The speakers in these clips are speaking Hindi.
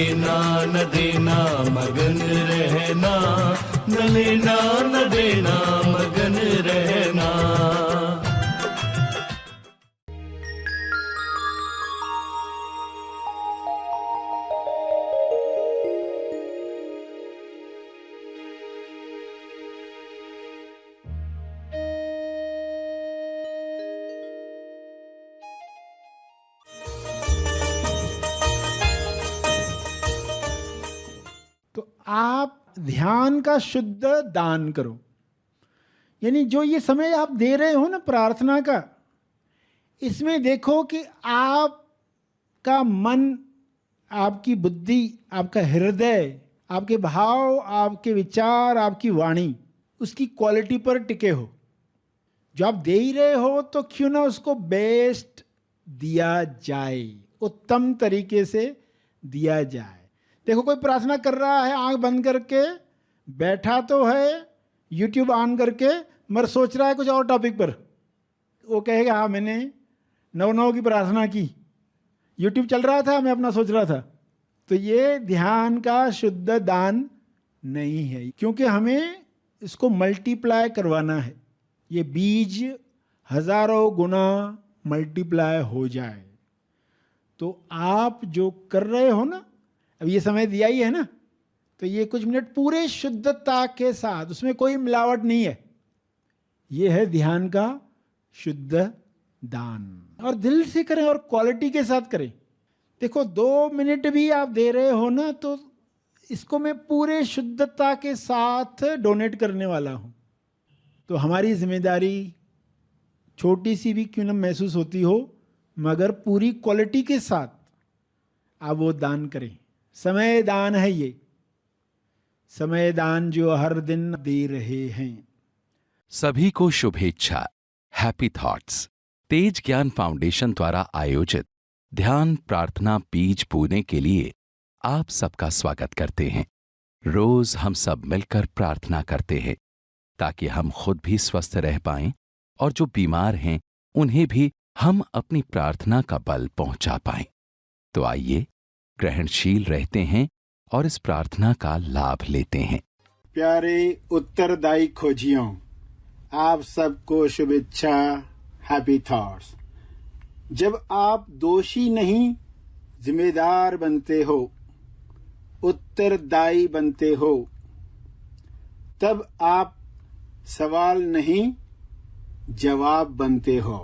लेना न देना मगन रहना, न लेना न देना मगन रहना। तो आप ध्यान का शुद्ध दान करो, यानी जो ये समय आप दे रहे हो ना प्रार्थना का, इसमें देखो कि आपका मन, आपकी बुद्धि, आपका हृदय, आपके भाव, आपके विचार, आपकी वाणी उसकी क्वालिटी पर टिके हो। जो आप दे ही रहे हो तो क्यों ना उसको बेस्ट दिया जाए, उत्तम तरीके से दिया जाए। देखो कोई प्रार्थना कर रहा है आंख बंद करके, बैठा तो है यूट्यूब ऑन करके, मगर सोच रहा है कुछ और टॉपिक पर। वो कहेगा हाँ मैंने 9 की प्रार्थना की, यूट्यूब चल रहा था, मैं अपना सोच रहा था। तो ये ध्यान का शुद्ध दान नहीं है, क्योंकि हमें इसको मल्टीप्लाई करवाना है, ये बीज हजारों गुना मल्टीप्लाई हो जाए। तो आप जो कर रहे हो ना, अब ये समय दिया ही है ना, तो ये कुछ मिनट पूरे शुद्धता के साथ, उसमें कोई मिलावट नहीं है, ये है ध्यान का शुद्ध दान। और दिल से करें और क्वालिटी के साथ करें। देखो 2 मिनट भी आप दे रहे हो ना, तो इसको मैं पूरे शुद्धता के साथ डोनेट करने वाला हूं। तो हमारी जिम्मेदारी छोटी सी भी क्यों न महसूस होती हो, मगर पूरी क्वालिटी के साथ आप वो दान करें। समय दान है ये, समय दान जो हर दिन दे रहे हैं। सभी को शुभेच्छा। हैप्पी थॉट्स तेज ज्ञान फाउंडेशन द्वारा आयोजित ध्यान प्रार्थना बीज बोने के लिए आप सबका स्वागत करते हैं। रोज हम सब मिलकर प्रार्थना करते हैं ताकि हम खुद भी स्वस्थ रह पाएं और जो बीमार हैं उन्हें भी हम अपनी प्रार्थना का बल पहुंचा पाएं। तो आइए ग्रहणशील रहते हैं और इस प्रार्थना का लाभ लेते हैं। प्यारे उत्तरदायी खोजियों, आप सबको शुभेच्छा, हैप्पी थॉट्स। जब आप दोषी नहीं जिम्मेदार बनते हो, उत्तरदायी बनते हो, तब आप सवाल नहीं जवाब बनते हो।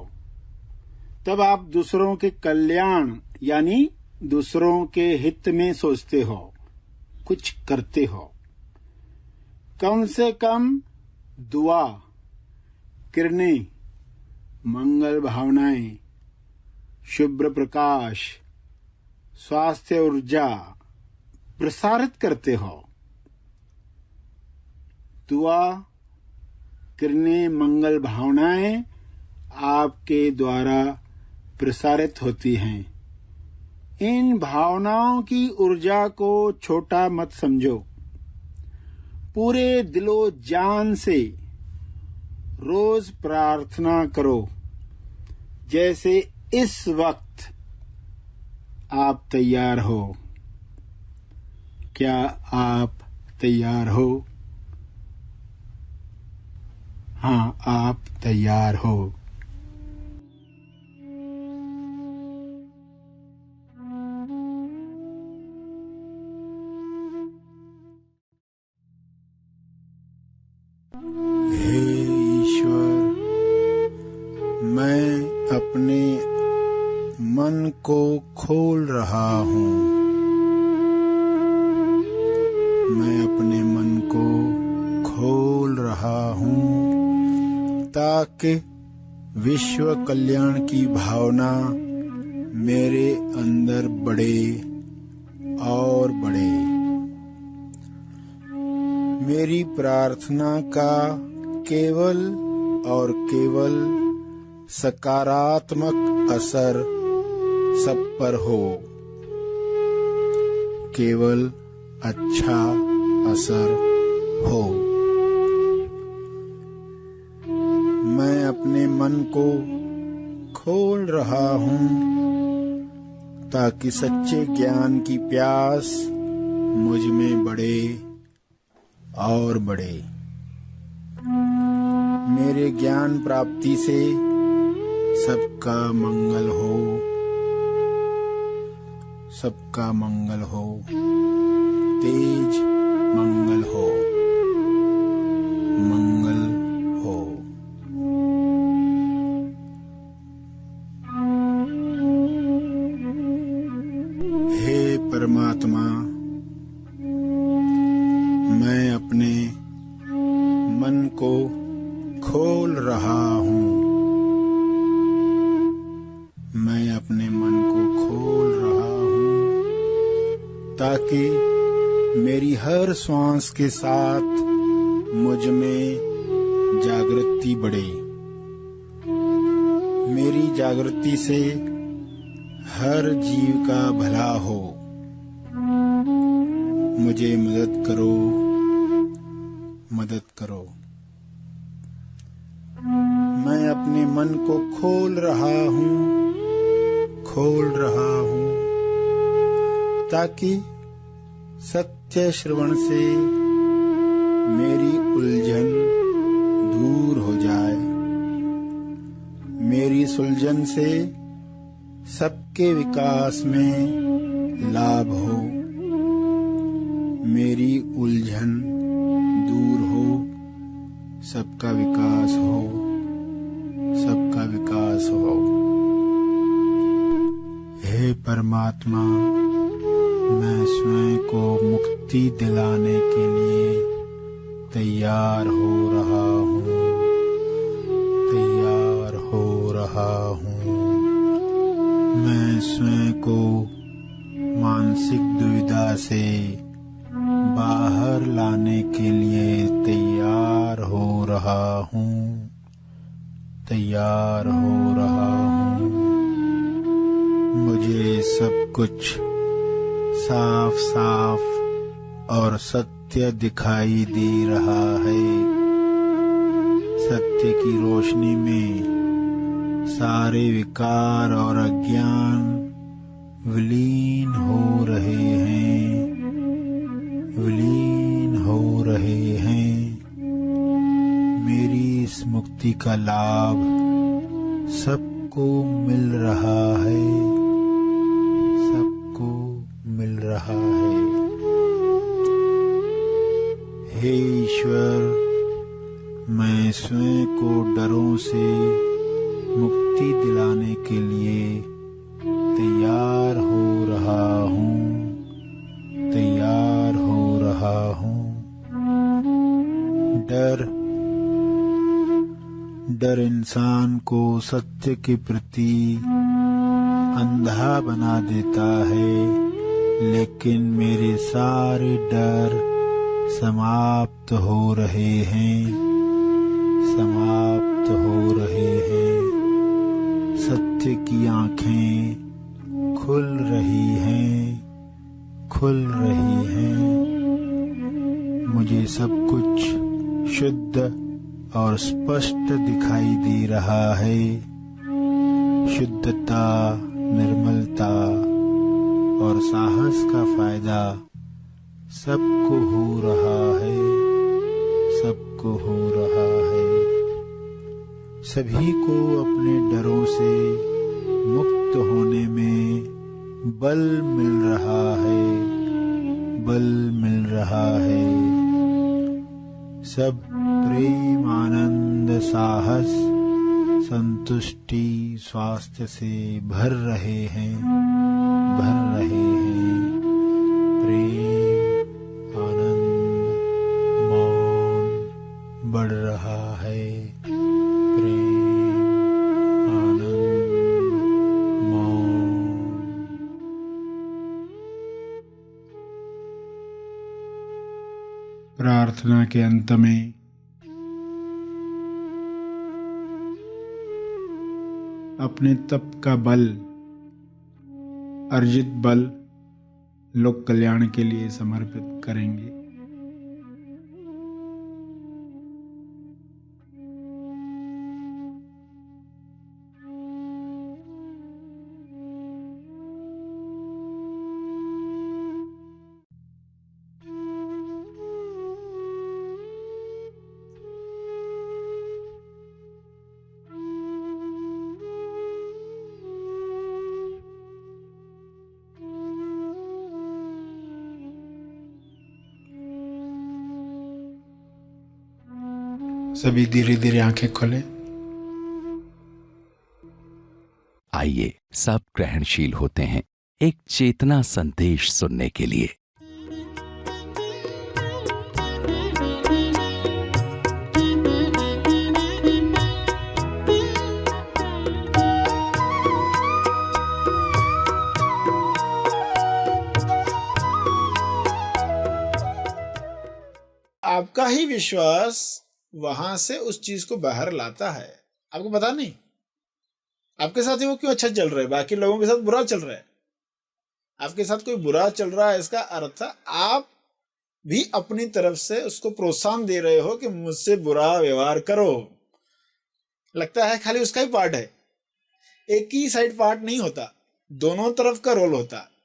तब आप दूसरों के कल्याण यानी दूसरों के हित में सोचते हो, कुछ करते हो। कम से कम दुआ, किरणें, मंगल भावनाएं, शुभ्र प्रकाश, स्वास्थ्य ऊर्जा प्रसारित करते हो। दुआ, किरणें, मंगल भावनाएं आपके द्वारा प्रसारित होती हैं। इन भावनाओं की ऊर्जा को छोटा मत समझो। पूरे दिलो जान से रोज प्रार्थना करो, जैसे इस वक्त आप तैयार हो। क्या आप तैयार हो? हाँ, आप तैयार हो। हे ईश्वर, मैं अपने मन को खोल रहा हूँ। मैं अपने मन को खोल रहा हूँ ताकि विश्व कल्याण की भावना मेरे अंदर बढ़े और बढ़े। मेरी प्रार्थना का केवल और केवल सकारात्मक असर सब पर हो, केवल अच्छा असर हो। मैं अपने मन को खोल रहा हूँ ताकि सच्चे ज्ञान की प्यास मुझ में बढ़े और बढ़े। मेरे ज्ञान प्राप्ति से सबका मंगल हो, सबका मंगल हो, तेज मंगल हो, मंगल हो। हे परमात्मा, मैं अपने मन को खोल रहा हूँ। मैं अपने मन को खोल रहा हूँ ताकि मेरी हर श्वास के साथ मुझ में जागृति बढ़े। मेरी जागृति से हर जीव का भला हो। मुझे मदद करो, मदद करो। मैं अपने मन को खोल रहा हूँ, खोल रहा हूँ ताकि सत्य श्रवण से मेरी उलझन दूर हो जाए। मेरी सुलझन से सबके विकास में लाभ हो। मेरी उलझन दूर हो, सबका विकास हो, सबका विकास हो। हे परमात्मा, मैं स्वयं को मुक्ति दिलाने के लिए तैयार हो रहा हूँ, तैयार हो रहा हूँ। मैं स्वयं को मानसिक दुविधा से बाहर लाने के लिए तैयार हो रहा हूँ, तैयार हो रहा हूँ। मुझे सब कुछ साफ साफ और सत्य दिखाई दे रहा है। सत्य की रोशनी में सारे विकार और अज्ञान विलीन हो रहे हैं, विलीन हो रहे हैं। मेरी इस मुक्ति का लाभ सबको मिल रहा है, सबको मिल रहा है। हे ईश्वर, मैं स्वयं को डरों से मुक्ति दिलाने के लिए तैयार हो रहा हूँ, तैयार हो रहा हूँ। डर इंसान को सत्य के प्रति अंधा बना देता है, लेकिन मेरे सारे डर समाप्त हो रहे हैं, समाप्त हो रहे हैं। सत्य की आँखें खुल रही हैं, खुल रही हैं। मुझे सब कुछ शुद्ध और स्पष्ट दिखाई दे रहा है। शुद्धता, निर्मलता और साहस का फायदा सबको हो रहा है, सबको हो रहा है। सभी को अपने डरों से मुक्त होने में बल मिल रहा है, बल मिल रहा है। सब प्रेम, आनंद, साहस, संतुष्टि, स्वास्थ्य से भर रहे हैं, भर रहे हैं। प्रेम, आनंद, मौन बढ़ रहा है। प्रेम, आनंद, मौन। प्रार्थना के अंत में अपने तप का बल, अर्जित बल लोक कल्याण के लिए समर्पित करेंगे। सभी धीरे धीरे आंखें खोलें। आइए सब ग्रहणशील होते हैं एक चेतना संदेश सुनने के लिए। आपका ही विश्वास वहां से उस चीज को बाहर लाता है, आपको पता नहीं। आपके साथ ही वो क्यों अच्छा चल रहा है, बाकी लोगों के साथ बुरा चल रहा है। आपके साथ कोई बुरा चल रहा है, इसका अर्थ आप भी अपनी तरफ से उसको प्रोत्साहन दे रहे हो कि मुझसे बुरा व्यवहार करो। लगता है खाली उसका ही पार्ट है, एक ही साइड पार्ट नहीं होता, दोनों तरफ का रोल होता है।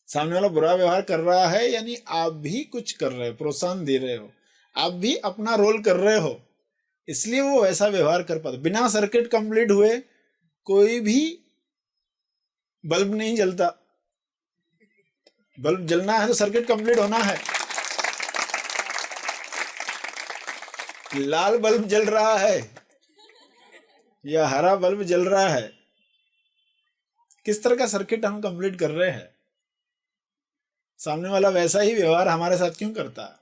सामने वाला बुरा व्यवहार कर रहा है यानी आप भी कुछ कर रहे हो, प्रोत्साहन दे रहे हो, आप भी अपना रोल कर रहे हो, इसलिए वो वैसा व्यवहार कर पाता। बिना सर्किट कंप्लीट हुए कोई भी बल्ब नहीं जलता। बल्ब जलना है तो सर्किट कंप्लीट होना है। लाल बल्ब जल रहा है या हरा बल्ब जल रहा है, किस तरह का सर्किट हम कंप्लीट कर रहे हैं। सामने वाला वैसा ही व्यवहार हमारे साथ क्यों करता है,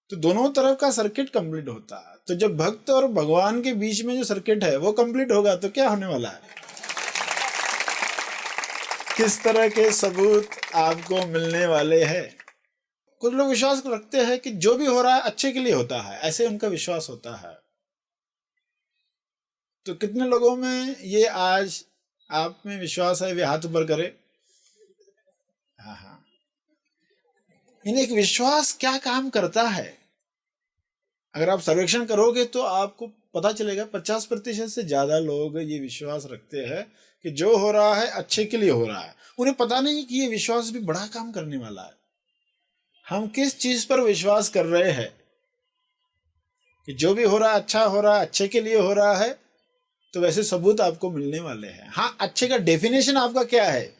तो दोनों तरफ का सर्किट कंप्लीट होता है। तो जब भक्त और भगवान के बीच में जो सर्किट है वो कंप्लीट होगा तो क्या होने वाला है, किस तरह के सबूत आपको मिलने वाले हैं। कुछ लोग विश्वास रखते हैं कि जो भी हो रहा है अच्छे के लिए होता है, ऐसे उनका विश्वास होता है। तो कितने लोगों में ये आज आप में विश्वास है, वे हाथ ऊपर करे। हाँ, इन एक विश्वास क्या काम करता है, अगर आप सर्वेक्षण करोगे तो आपको पता चलेगा 50% से ज्यादा लोग ये विश्वास रखते हैं कि जो हो रहा है अच्छे के लिए हो रहा है। उन्हें पता नहीं कि ये विश्वास भी बड़ा काम करने वाला है। हम किस चीज पर विश्वास कर रहे हैं कि जो भी हो रहा है अच्छा हो रहा है, अच्छे के लिए हो रहा है, तो वैसे सबूत आपको मिलने वाले हैं। हाँ, अच्छे का डेफिनेशन आपका क्या है,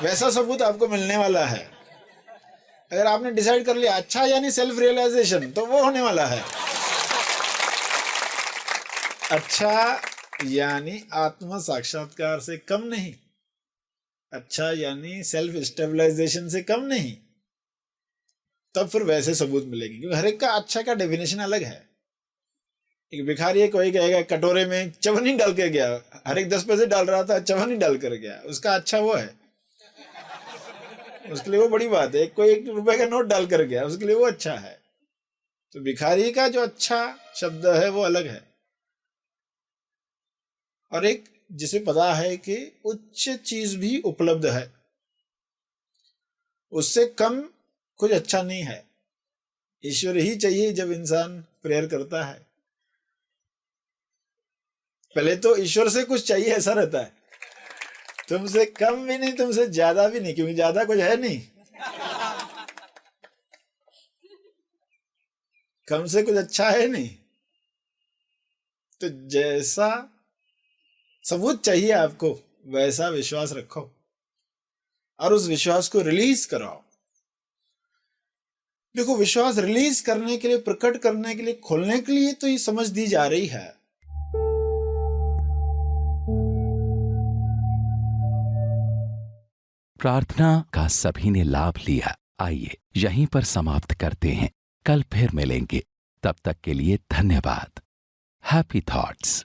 वैसा सबूत आपको मिलने वाला है। अगर आपने डिसाइड कर लिया अच्छा यानी सेल्फ रियलाइजेशन, तो वो होने वाला है। अच्छा यानी आत्म साक्षात्कार से कम नहीं, अच्छा यानी सेल्फ स्टेबलाइजेशन से कम नहीं, तब फिर वैसे सबूत मिलेंगे। क्योंकि हर एक का अच्छा का डेफिनेशन अलग है। एक भिखारी है, कोई कहेगा कटोरे में चवन्नी डाल के गया, हर एक 10 पैसे डाल रहा था, चवन्नी डाल कर गया, उसका अच्छा वो है, उसके लिए वो बड़ी बात है। कोई 1 रुपए का नोट डाल कर गया, उसके लिए वो अच्छा है। तो भिखारी का जो अच्छा शब्द है वो अलग है। और एक जिसे पता है कि उच्च चीज भी उपलब्ध है, उससे कम कुछ अच्छा नहीं है। ईश्वर ही चाहिए जब इंसान प्रेयर करता है। पहले तो ईश्वर से कुछ चाहिए ऐसा रहता है, तुमसे कम भी नहीं, तुमसे ज्यादा भी नहीं, क्योंकि ज्यादा कुछ है नहीं। कम से कुछ अच्छा है नहीं। तो जैसा सबूत चाहिए आपको, वैसा विश्वास रखो और उस विश्वास को रिलीज कराओ। देखो, विश्वास रिलीज करने के लिए, प्रकट करने के लिए, खोलने के लिए तो ये समझ दी जा रही है। प्रार्थना का सभी ने लाभ लिया। आइए यहीं पर समाप्त करते हैं, कल फिर मिलेंगे। तब तक के लिए धन्यवाद। Happy thoughts.